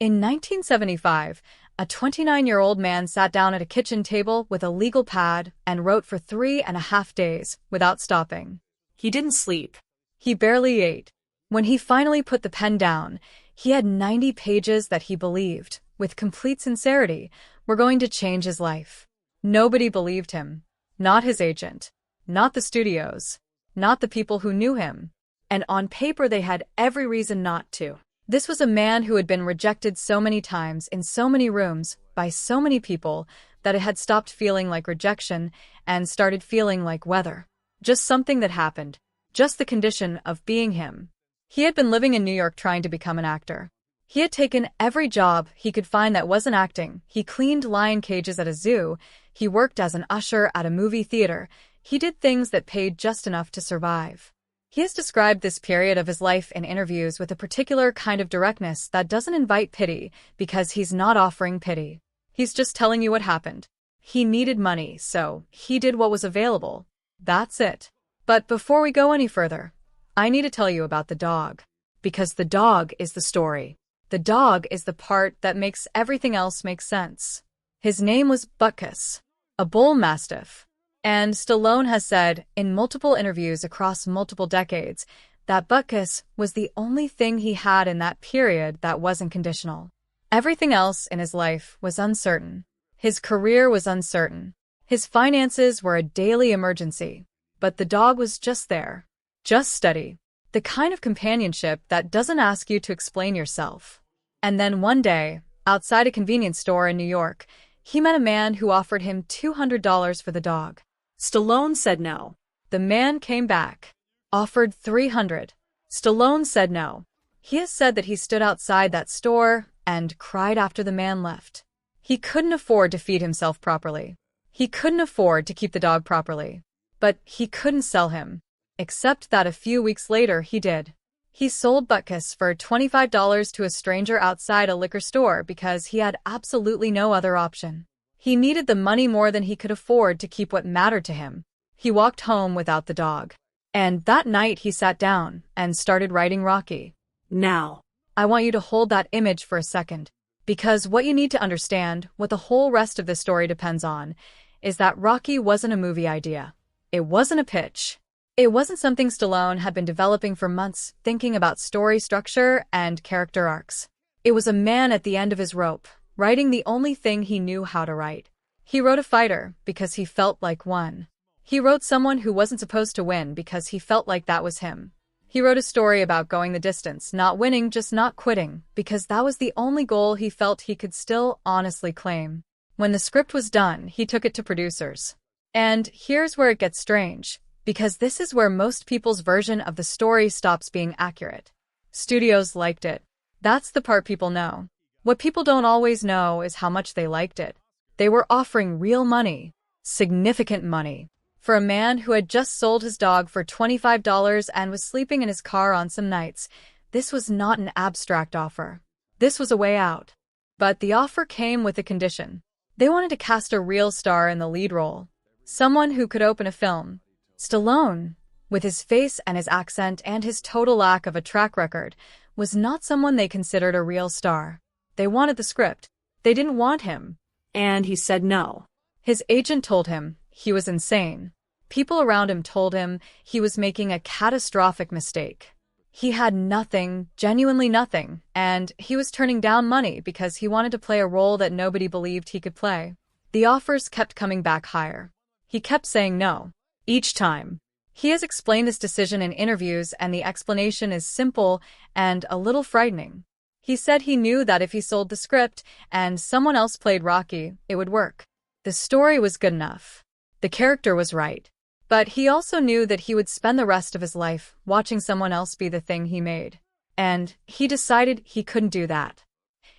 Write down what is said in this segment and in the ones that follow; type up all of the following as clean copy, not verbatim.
In 1975, a 29-year-old man sat down at a kitchen table with a legal pad and wrote for 3.5 days without stopping. He didn't sleep. He barely ate. When he finally put the pen down, he had 90 pages that he believed, with complete sincerity, were going to change his life. Nobody believed him. Not his agent. Not the studios. Not the people who knew him. And on paper they had every reason not to. This was a man who had been rejected so many times in so many rooms by so many people that it had stopped feeling like rejection and started feeling like weather. Just something that happened. Just the condition of being him. He had been living in New York trying to become an actor. He had taken every job he could find that wasn't acting. He cleaned lion cages at a zoo. He worked as an usher at a movie theater. He did things that paid just enough to survive. He has described this period of his life in interviews with a particular kind of directness that doesn't invite pity because he's not offering pity. He's just telling you what happened. He needed money, so he did what was available. That's it. But before we go any further, I need to tell you about the dog. Because the dog is the story. The dog is the part that makes everything else make sense. His name was Butkus, a bull mastiff. And Stallone has said in multiple interviews across multiple decades that Butkus was the only thing he had in that period that wasn't conditional. Everything else in his life was uncertain. His career was uncertain. His finances were a daily emergency. But the dog was just there. Just steady. The kind of companionship that doesn't ask you to explain yourself. And then one day, outside a convenience store in New York, he met a man who offered him $200 for the dog. Stallone said no. The man came back. Offered $300. Stallone said no. He has said that he stood outside that store and cried after the man left. He couldn't afford to feed himself properly. He couldn't afford to keep the dog properly. But he couldn't sell him. Except that a few weeks later he did. He sold Butkus for $25 to a stranger outside a liquor store because he had absolutely no other option. He needed the money more than he could afford to keep what mattered to him. He walked home without the dog. And that night he sat down and started writing Rocky. Now, I want you to hold that image for a second. Because what you need to understand, what the whole rest of this story depends on, is that Rocky wasn't a movie idea. It wasn't a pitch. It wasn't something Stallone had been developing for months, thinking about story structure and character arcs. It was a man at the end of his rope, writing the only thing he knew how to write. He wrote a fighter because he felt like one. He wrote someone who wasn't supposed to win because he felt like that was him. He wrote a story about going the distance, not winning, just not quitting, because that was the only goal he felt he could still honestly claim. When the script was done, he took it to producers. And here's where it gets strange, because this is where most people's version of the story stops being accurate. Studios liked it. That's the part people know. What people don't always know is how much they liked it. They were offering real money, significant money, for a man who had just sold his dog for $25 and was sleeping in his car on some nights. This was not an abstract offer. This was a way out. But the offer came with a condition. They wanted to cast a real star in the lead role. Someone who could open a film. Stallone, with his face and his accent and his total lack of a track record, was not someone they considered a real star. They wanted the script. They didn't want him. And he said no. His agent told him he was insane. People around him told him he was making a catastrophic mistake. He had nothing, genuinely nothing, and he was turning down money because he wanted to play a role that nobody believed he could play. The offers kept coming back higher. He kept saying no. Each time. He has explained this decision in interviews, and the explanation is simple and a little frightening. He said he knew that if he sold the script and someone else played Rocky, it would work. The story was good enough. The character was right. But he also knew that he would spend the rest of his life watching someone else be the thing he made. And he decided he couldn't do that.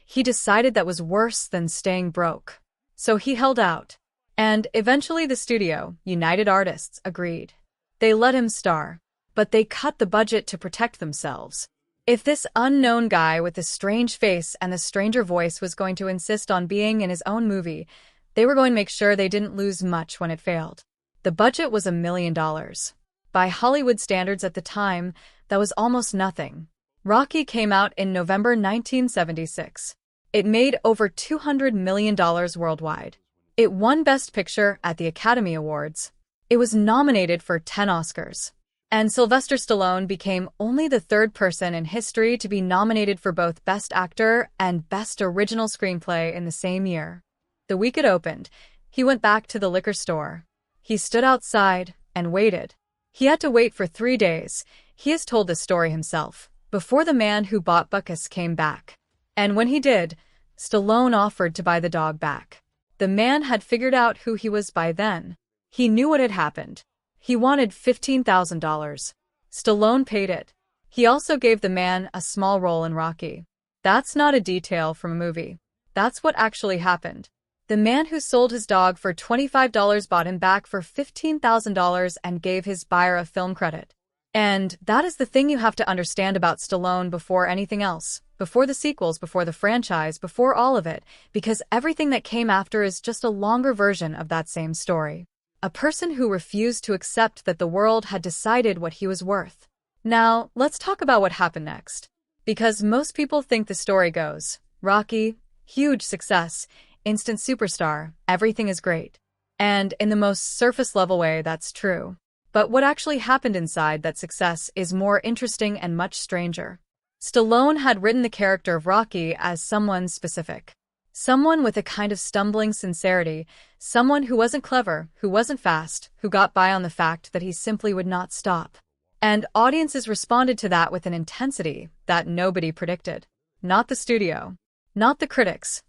He decided that was worse than staying broke. So he held out. And eventually the studio, United Artists, agreed. They let him star. But they cut the budget to protect themselves. If this unknown guy with the strange face and the stranger voice was going to insist on being in his own movie, they were going to make sure they didn't lose much when it failed. The budget was $1 million. By Hollywood standards at the time, that was almost nothing. Rocky came out in November 1976. It made over $200 million worldwide. It won Best Picture at the Academy Awards. It was nominated for 10 Oscars. And Sylvester Stallone became only the third person in history to be nominated for both Best Actor and Best Original Screenplay in the same year. The week it opened, he went back to the liquor store. He stood outside and waited. He had to wait for 3 days. He has told this story himself, before the man who bought Bacchus came back. And when he did, Stallone offered to buy the dog back. The man had figured out who he was by then. He knew what had happened. He wanted $15,000. Stallone paid it. He also gave the man a small role in Rocky. That's not a detail from a movie. That's what actually happened. The man who sold his dog for $25 bought him back for $15,000 and gave his buyer a film credit. And that is the thing you have to understand about Stallone before anything else, before the sequels, before the franchise, before all of it, because everything that came after is just a longer version of that same story. A person who refused to accept that the world had decided what he was worth. Now, let's talk about what happened next. Because most people think the story goes, Rocky, huge success, instant superstar, everything is great. And in the most surface-level way, that's true. But what actually happened inside that success is more interesting and much stranger. Stallone had written the character of Rocky as someone specific. Someone with a kind of stumbling sincerity, someone who wasn't clever, who wasn't fast, who got by on the fact that he simply would not stop. And audiences responded to that with an intensity that nobody predicted. Not the studio. Not the critics,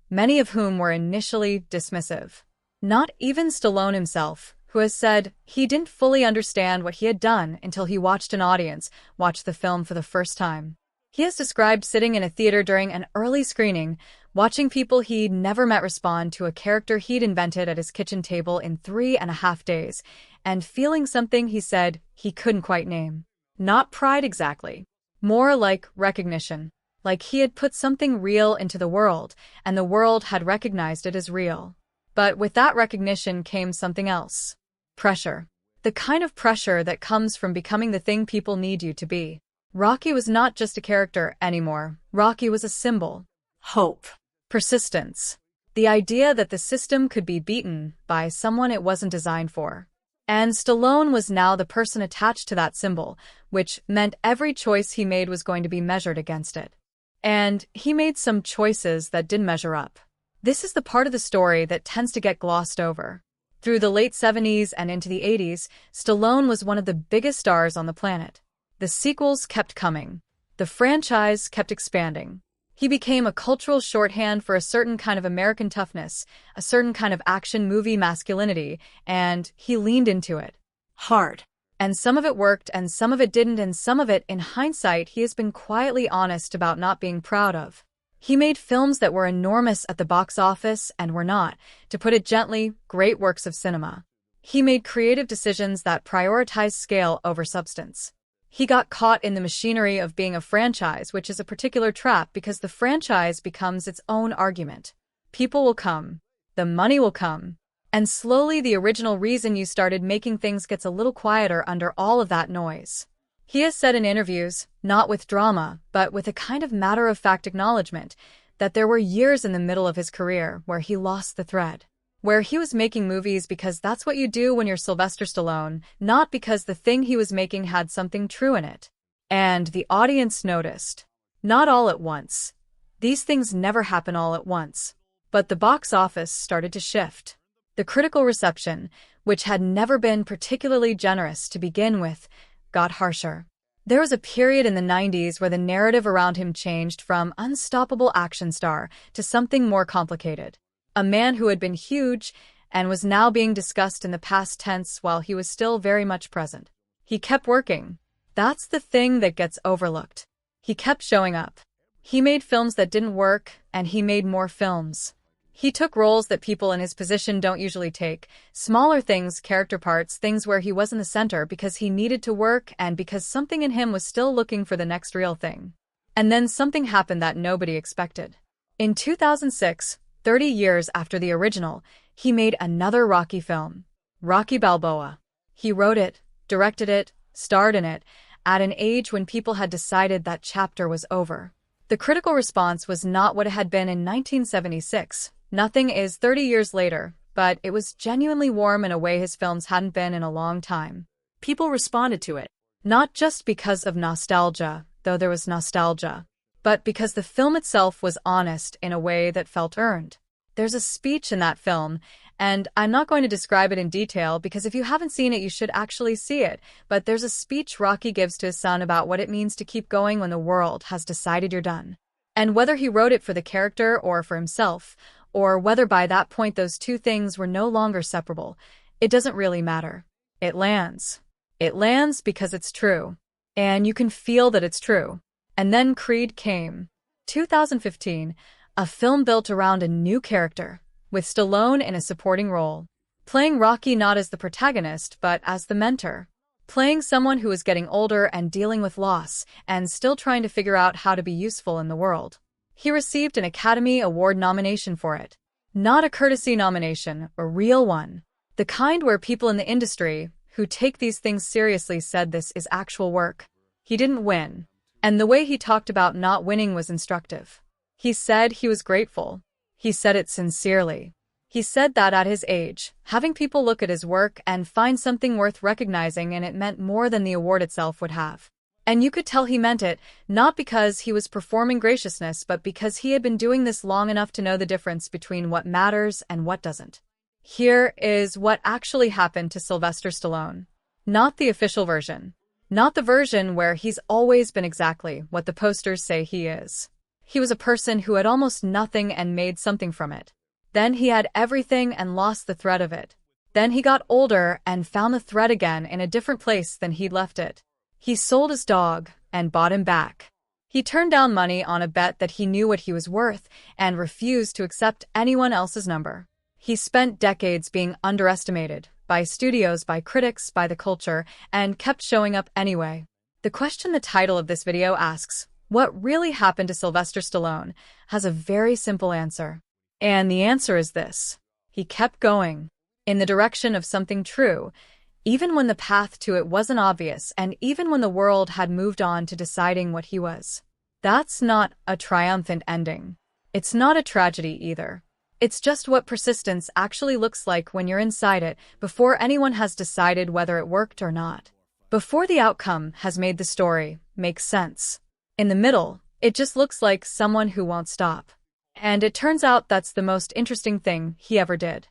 many of whom were initially dismissive. Not even Stallone himself, who has said he didn't fully understand what he had done until he watched an audience watch the film for the first time. He has described sitting in a theater during an early screening, watching people he'd never met respond to a character he'd invented at his kitchen table in 3.5 days, and feeling something he said he couldn't quite name. Not pride exactly. More like recognition. Like he had put something real into the world, and the world had recognized it as real. But with that recognition came something else. Pressure. The kind of pressure that comes from becoming the thing people need you to be. Rocky was not just a character anymore. Rocky was a symbol. Hope. Persistence. The idea that the system could be beaten by someone it wasn't designed for. And Stallone was now the person attached to that symbol, which meant every choice he made was going to be measured against it. And he made some choices that didn't measure up. This is the part of the story that tends to get glossed over. Through the late 70s and into the 80s, Stallone was one of the biggest stars on the planet. The sequels kept coming. The franchise kept expanding. He became a cultural shorthand for a certain kind of American toughness, a certain kind of action movie masculinity, and he leaned into it. Hard. And some of it worked and some of it didn't, and some of it, in hindsight, he has been quietly honest about not being proud of. He made films that were enormous at the box office and were not, to put it gently, great works of cinema. He made creative decisions that prioritized scale over substance. He got caught in the machinery of being a franchise, which is a particular trap because the franchise becomes its own argument. People will come. The money will come. And slowly the original reason you started making things gets a little quieter under all of that noise. He has said in interviews, not with drama, but with a kind of matter-of-fact acknowledgement, that there were years in the middle of his career where he lost the thread. Where he was making movies because that's what you do when you're Sylvester Stallone, not because the thing he was making had something true in it. And the audience noticed. Not all at once. These things never happen all at once. But the box office started to shift. The critical reception, which had never been particularly generous to begin with, got harsher. There was a period in the 90s where the narrative around him changed from unstoppable action star to something more complicated. A man who had been huge and was now being discussed in the past tense while he was still very much present. He kept working. That's the thing that gets overlooked. He kept showing up. He made films that didn't work, and he made more films. He took roles that people in his position don't usually take, smaller things, character parts, things where he wasn't the center because he needed to work and because something in him was still looking for the next real thing. And then something happened that nobody expected. In 2006, 30 years after the original, he made another Rocky film, Rocky Balboa. He wrote it, directed it, starred in it, at an age when people had decided that chapter was over. The critical response was not what it had been in 1976. Nothing is 30 years later, but it was genuinely warm in a way his films hadn't been in a long time. People responded to it. Not just because of nostalgia, though there was nostalgia, but because the film itself was honest in a way that felt earned. There's a speech in that film, and I'm not going to describe it in detail because if you haven't seen it, you should actually see it. But there's a speech Rocky gives to his son about what it means to keep going when the world has decided you're done. And whether he wrote it for the character or for himself, or whether by that point those two things were no longer separable, it doesn't really matter. It lands. It lands because it's true. And you can feel that it's true. And then Creed came. 2015, a film built around a new character, with Stallone in a supporting role. Playing Rocky not as the protagonist, but as the mentor. Playing someone who is getting older and dealing with loss, and still trying to figure out how to be useful in the world. He received an Academy Award nomination for it. Not a courtesy nomination, a real one. The kind where people in the industry, who take these things seriously, said this is actual work. He didn't win. And the way he talked about not winning was instructive. He said he was grateful. He said it sincerely. He said that at his age, having people look at his work and find something worth recognizing in it meant more than the award itself would have. And you could tell he meant it, not because he was performing graciousness, but because he had been doing this long enough to know the difference between what matters and what doesn't. Here is what actually happened to Sylvester Stallone. Not the official version. Not the version where he's always been exactly what the posters say he is. He was a person who had almost nothing and made something from it. Then he had everything and lost the thread of it. Then he got older and found the thread again in a different place than he'd left it. He sold his dog and bought him back. He turned down money on a bet that he knew what he was worth and refused to accept anyone else's number. He spent decades being underestimated by studios, by critics, by the culture, and kept showing up anyway. The question the title of this video asks, what really happened to Sylvester Stallone, has a very simple answer. And the answer is this. He kept going in the direction of something true, even when the path to it wasn't obvious and even when the world had moved on to deciding what he was. That's not a triumphant ending. It's not a tragedy either. It's just what persistence actually looks like when you're inside it before anyone has decided whether it worked or not. Before the outcome has made the story make sense. In the middle, it just looks like someone who won't stop. And it turns out that's the most interesting thing he ever did.